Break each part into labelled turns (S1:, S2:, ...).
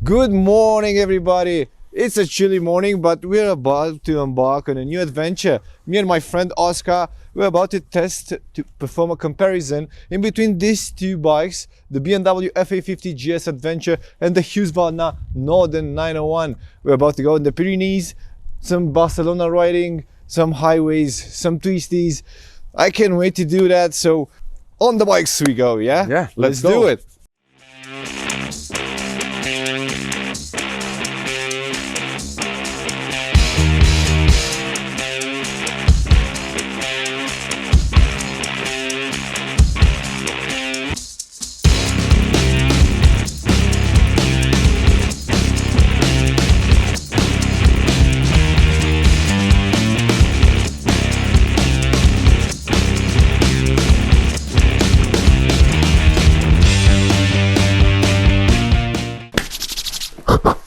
S1: Good morning, everybody. It's a chilly morning, but we're about to embark on a new adventure. Me and my friend Oscar, we're about to perform a comparison in between these two bikes, the BMW F850GS Adventure and the Husqvarna Norden 901. We're about to go in the Pyrenees, some Barcelona riding, some highways, some twisties. I can't wait to do that. So on the bikes we go, yeah?
S2: Yeah,
S1: let's do it.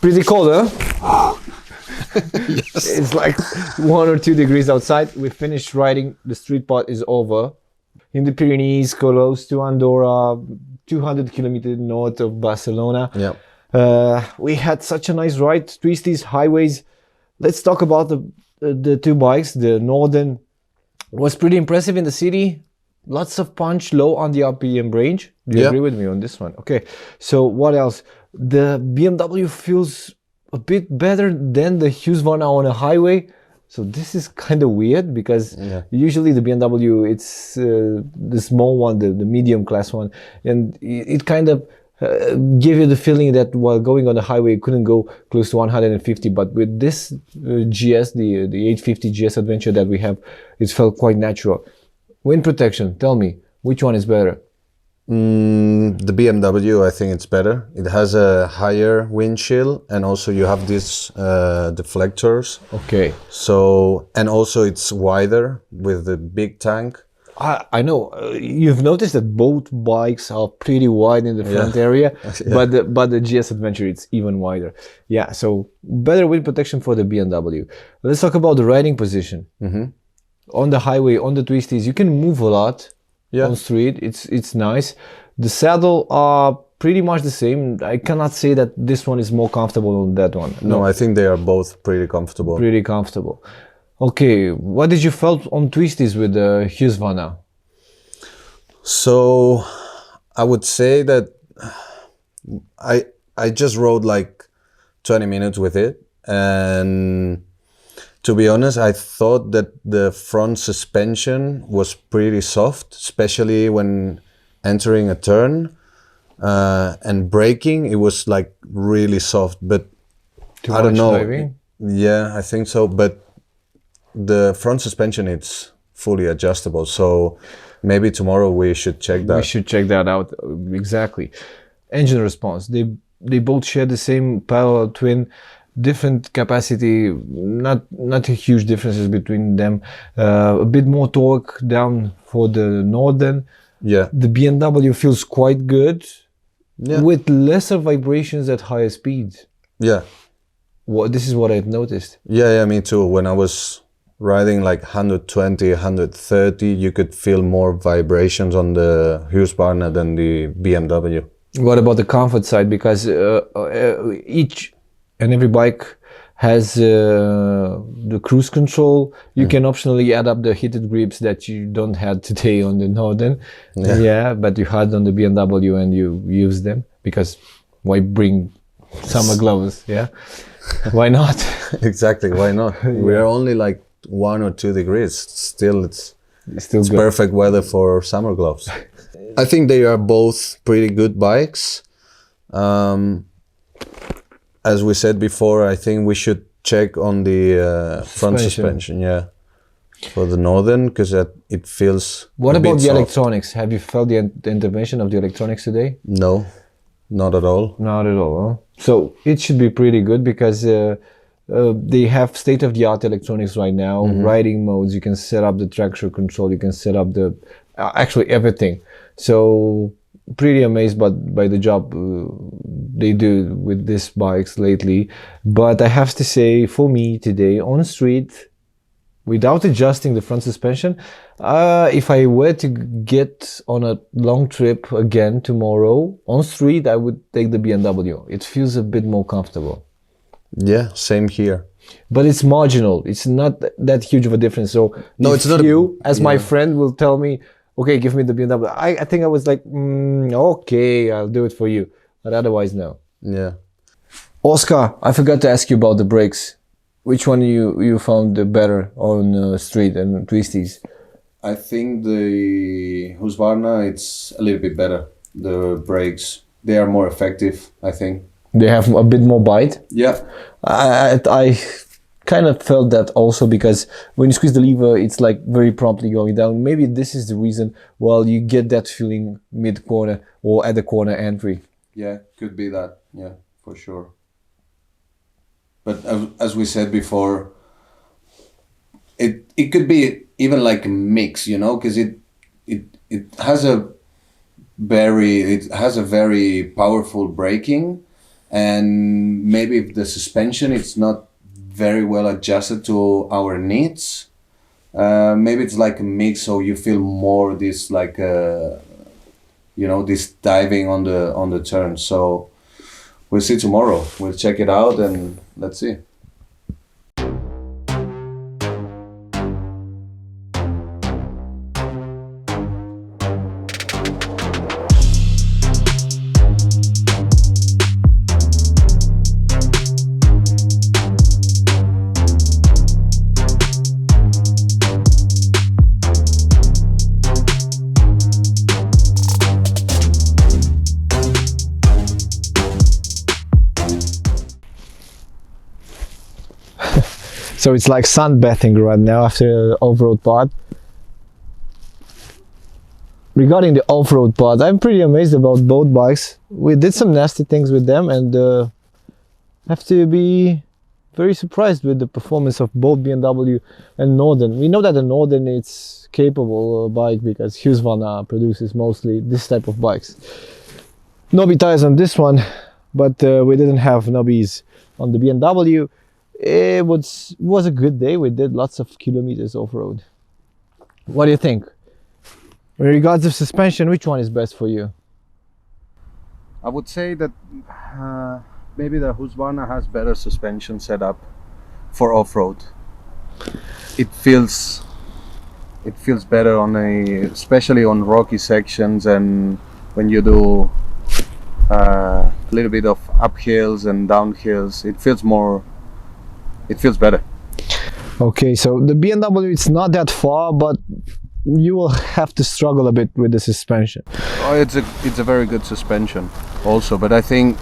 S1: Pretty cold, huh?
S2: Yes.
S1: It's like 1 or 2 degrees outside. We finished riding. The street part is over. In the Pyrenees, close to Andorra, 200 kilometers north of Barcelona.
S2: Yeah.
S1: We had such a nice ride. Twisties, highways. Let's talk about the two bikes. The Norden was pretty impressive in the city. Lots of punch, low on the RPM range. Do you agree with me on this one? Okay. So what else? The BMW feels a bit better than the Husqvarna on a highway. So this is kind of weird because usually the BMW, it's the small one, the medium class one. And it kind of give you the feeling that while going on the highway, it couldn't go close to 150. But with this GS, the 850 GS Adventure that we have, it felt quite natural. Wind protection, tell me, which one is better?
S2: The BMW, I think it's better. It has a higher wind chill, and also you have these deflectors.
S1: Okay.
S2: So, and also it's wider with the big tank.
S1: I know you've noticed that both bikes are pretty wide in the front area, but the GS Adventure, it's even wider. Yeah, so better wind protection for the BMW. Let's talk about the riding position. On the highway, on the twisties, you can move a lot. On street, it's nice. The saddle are pretty much the same. I cannot say that this one is more comfortable than that one.
S2: No, I think they are both pretty comfortable.
S1: Pretty comfortable. Okay, what did you felt on twisties with the Husqvarna?
S2: So I would say that I just rode like 20 minutes with it, and to be honest, I thought that the front suspension was pretty soft, especially when entering a turn, and braking. It was like really soft, but I don't know.
S1: Driving?
S2: Yeah, I think so. But the front suspension, it's fully adjustable. So maybe tomorrow we should check that.
S1: We should check that out. Exactly. Engine response. They both share the same parallel twin. Different capacity, not huge differences between them. A bit more torque down for the Norden.
S2: Yeah.
S1: The BMW feels quite good, with lesser vibrations at higher speeds.
S2: Yeah.
S1: This is what I've noticed.
S2: Yeah, me too. When I was riding like 120, 130, you could feel more vibrations on the Husqvarna than the BMW.
S1: What about the comfort side? Because each and every bike has the cruise control. You can optionally add up the heated grips that you don't have today on the Norden. But you had on the BMW and you use them, because why bring summer gloves? Why not?
S2: Exactly, why not? We're only like 1 or 2 degrees. Still, it's perfect weather for summer gloves. I think they are both pretty good bikes. As we said before, I think we should check on the front suspension, for the Norden, because it feels.
S1: What about the
S2: soft.
S1: electronics? Have you felt the intervention of the electronics today?
S2: No, not at all.
S1: Not at all. Huh? So it should be pretty good, because they have state-of-the-art electronics right now. Riding modes, you can set up the traction control, you can set up the actually everything. So pretty amazed by the job they do with these bikes lately. But I have to say, for me today on street, without adjusting the front suspension. If I were to get on a long trip again tomorrow on street, I would take the BMW. It feels a bit more comfortable.
S2: Yeah, same here.
S1: But it's marginal. It's not that huge of a difference. So
S2: No,
S1: if
S2: it's not
S1: you, as my
S2: yeah.
S1: friend, will tell me, okay, give me the BMW. I think I was like, okay, I'll do it for you. But otherwise, no.
S2: Yeah.
S1: Oscar, I forgot to ask you about the brakes. Which one you found better on street and twisties?
S2: I think the Husqvarna, it's a little bit better. The brakes, they are more effective, I think.
S1: They have a bit more bite.
S2: Yeah.
S1: I kind of felt that also, because when you squeeze the lever, it's like very promptly going down. Maybe this is the reason. Well, you get that feeling mid corner or at the corner entry.
S2: Yeah, could be that. Yeah, for sure. But as we said before, it could be even like a mix, you know, because it has a very powerful braking, and maybe if the suspension it's not very well adjusted to our needs, maybe it's like a mix, so you feel more this like this diving on the turn. So we'll see tomorrow. We'll check it out and let's see.
S1: So it's like sunbathing right now after the off-road part. Regarding the off-road part, I'm pretty amazed about both bikes. We did some nasty things with them, and have to be very surprised with the performance of both BMW and Norden. We know that the Norden is capable bike because Husqvarna produces mostly this type of bikes. Knobby tires on this one, but we didn't have knobbies on the BMW. It was a good day. We did lots of kilometers off-road. What do you think? In regards to suspension, which one is best for you?
S2: I would say that maybe the Husqvarna has better suspension setup for off-road. It feels better especially on rocky sections, and when you do a little bit of uphills and downhills, it feels better.
S1: Okay, so the BMW, it's not that far, but you will have to struggle a bit with the suspension.
S2: Oh, it's a very good suspension also, but I think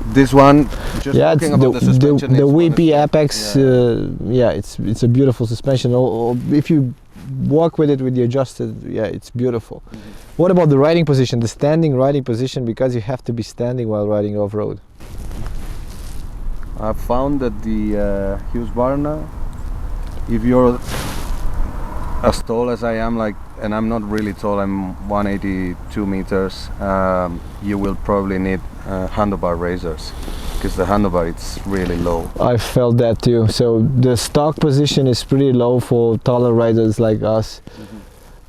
S2: this one, just talking about the suspension,
S1: the VP Apex, it's a beautiful suspension. Or if you walk with it with the adjusted, it's beautiful. What about the riding position, the standing riding position, because you have to be standing while riding off-road?
S2: I found that the Husqvarna, if you're as tall as I am, and I'm not really tall, I'm 182 meters, you will probably need handlebar raisers, because the handlebar it's really low.
S1: I felt that too. So the stock position is pretty low for taller riders like us.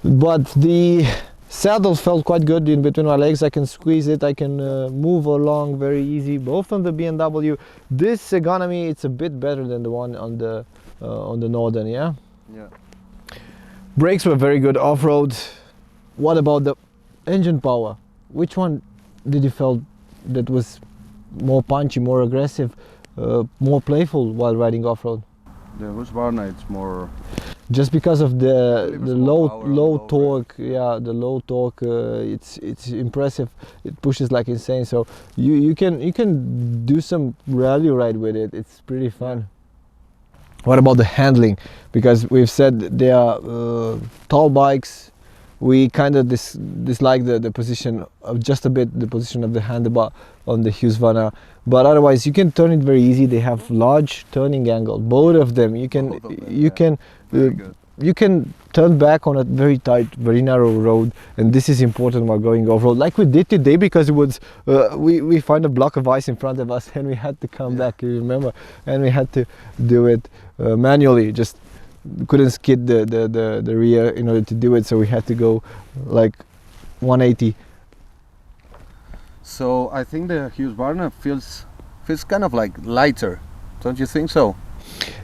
S1: But the saddle felt quite good in between my legs. I can squeeze it, I can move along very easy, both on the BMW. This ergonomy, it's a bit better than the one on the Norden, yeah?
S2: Yeah.
S1: Brakes were very good off-road. What about the engine power? Which one did you feel that was more punchy, more aggressive, more playful while riding off-road?
S2: The Husqvarna, it's more...
S1: Just because of the low torque,
S2: brake.
S1: the low torque, it's impressive. It pushes like insane. So you can do some rally ride with it. It's pretty fun. What about the handling? Because we've said they are tall bikes. We kind of dislike the position of just a bit, the position of the handlebar on the Husqvarna. But otherwise, you can turn it very easy. They have large turning angle. Both of them. You can turn back on a very tight, very narrow road, and this is important while going off-road, like we did today, because it was we found a block of ice in front of us, and we had to come back. You remember? And we had to do it manually, just couldn't skid the rear in order to do it, so we had to go like 180.
S2: So I think the Husqvarna feels kind of like lighter, don't you think so?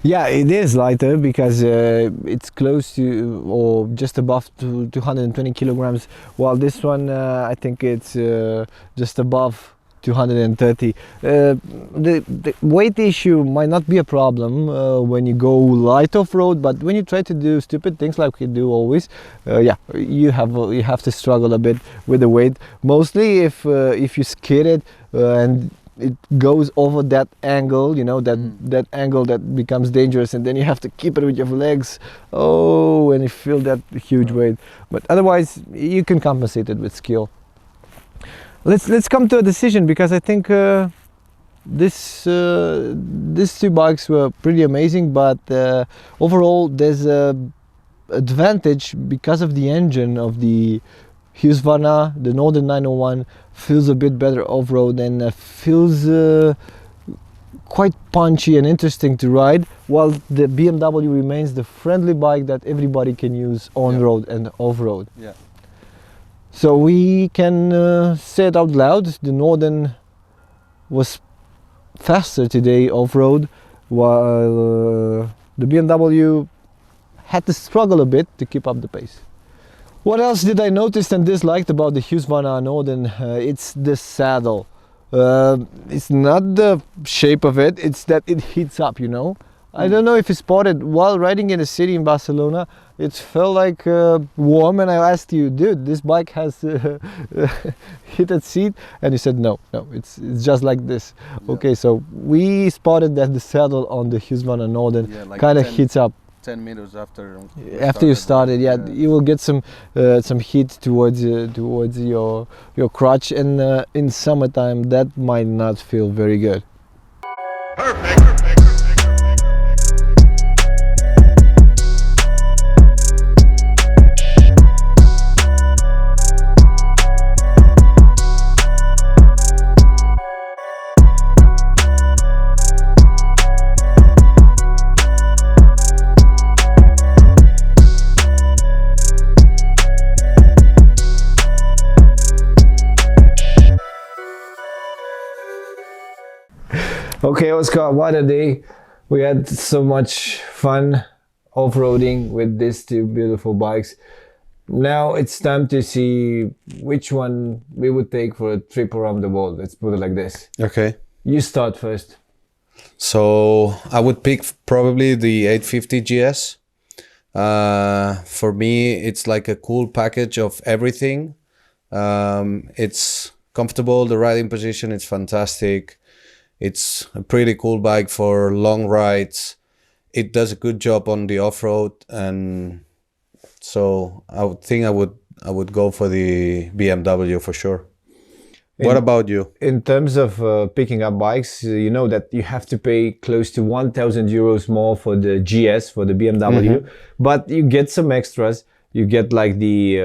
S1: Yeah, it is lighter because it's close to or just above 220 kilograms, while this one I think it's just above 230. The weight issue might not be a problem when you go light off-road, but when you try to do stupid things like we do always, yeah, you have to struggle a bit with the weight. Mostly if you skid it and it goes over that angle, you know, that angle that becomes dangerous, and then you have to keep it with your legs. Oh, and you feel that huge weight. But otherwise, you can compensate it with skill. Let's come to a decision, because I think these two bikes were pretty amazing, but overall there's a advantage because of the engine of the Husqvarna. The Norden 901 feels a bit better off-road and feels quite punchy and interesting to ride, while the BMW remains the friendly bike that everybody can use on-road and off-road.
S2: Yeah.
S1: So we can say it out loud, the Norden was faster today off-road, while the BMW had to struggle a bit to keep up the pace. What else did I notice and disliked about the Husqvarna Norden? It's the saddle. It's not the shape of it, it's that it heats up, you know. I don't know if you spotted, while riding in the city in Barcelona, it felt like warm, and I asked you, dude, this bike has heated seat, and you said no, it's just like this. Yeah. Okay, so we spotted that the saddle on the Husqvarna Norden like kind of heats up.
S2: 10 meters after
S1: you started, yeah, you will get some heat towards your crotch, and in summertime that might not feel very good.
S3: Perfect.
S1: Okay, Oscar, what a day. We had so much fun off-roading with these two beautiful bikes. Now it's time to see which one we would take for a trip around the world. Let's put it like this.
S2: Okay.
S1: You start first.
S2: So I would pick probably the 850GS. For me, it's like a cool package of everything. It's comfortable, the riding position is fantastic. It's a pretty cool bike for long rides. It does a good job on the off-road, and so I would think I would go for the BMW for sure. What about you?
S1: In terms of picking up bikes, you know that you have to pay close to 1,000 euros more for the GS, for the BMW, but you get some extras. You get like the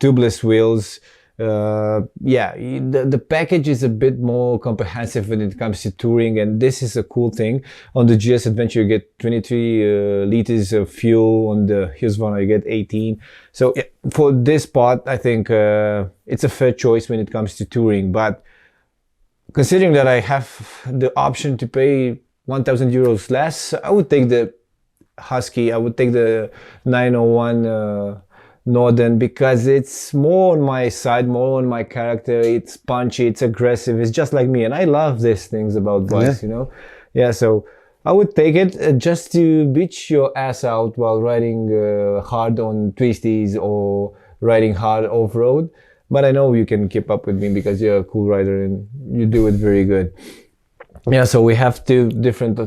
S1: tubeless wheels. Yeah, the package is a bit more comprehensive when it comes to touring, and this is a cool thing. On the GS Adventure you get 23 liters of fuel. On the Husqvarna you get 18. So yeah, for this part I think it's a fair choice when it comes to touring, but considering that I have the option to pay 1,000 euros less, I would take the Husky. I would take the 901 Norden, because it's more on my side, more on my character. It's punchy, it's aggressive, it's just like me, and I love these things about bikes, you know. Yeah, so I would take it just to beat your ass out while riding hard on twisties or riding hard off-road. But I know you can keep up with me because you're a cool rider and you do it very good. Yeah, so we have two different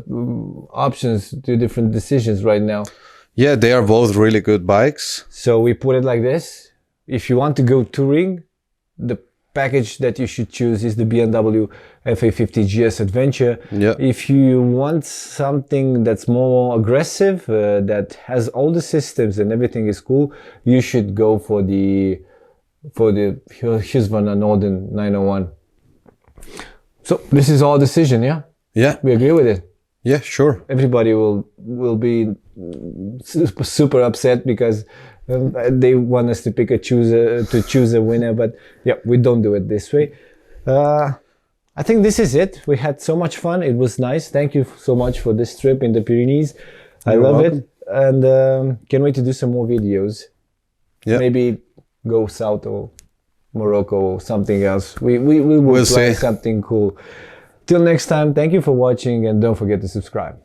S1: options, two different decisions right now.
S2: Yeah, they are both really good bikes.
S1: So we put it like this. If you want to go touring, the package that you should choose is the BMW F850GS Adventure.
S2: Yeah.
S1: If you want something that's more aggressive, that has all the systems and everything is cool, you should go for the Husqvarna Norden 901. So this is our decision, yeah?
S2: Yeah.
S1: We agree with it.
S2: Yeah, sure.
S1: Everybody will be super upset because they want us to choose a winner, but yeah, we don't do it this way. I think this is it. We had so much fun. It was nice. Thank you so much for this trip in the Pyrenees. I
S2: You're
S1: love
S2: welcome.
S1: it, and can't wait to do some more videos.
S2: Yeah.
S1: Maybe go south or Morocco or something else. We will
S2: We'll
S1: plan
S2: see.
S1: something cool. Till next time, thank you for watching, and don't forget to subscribe.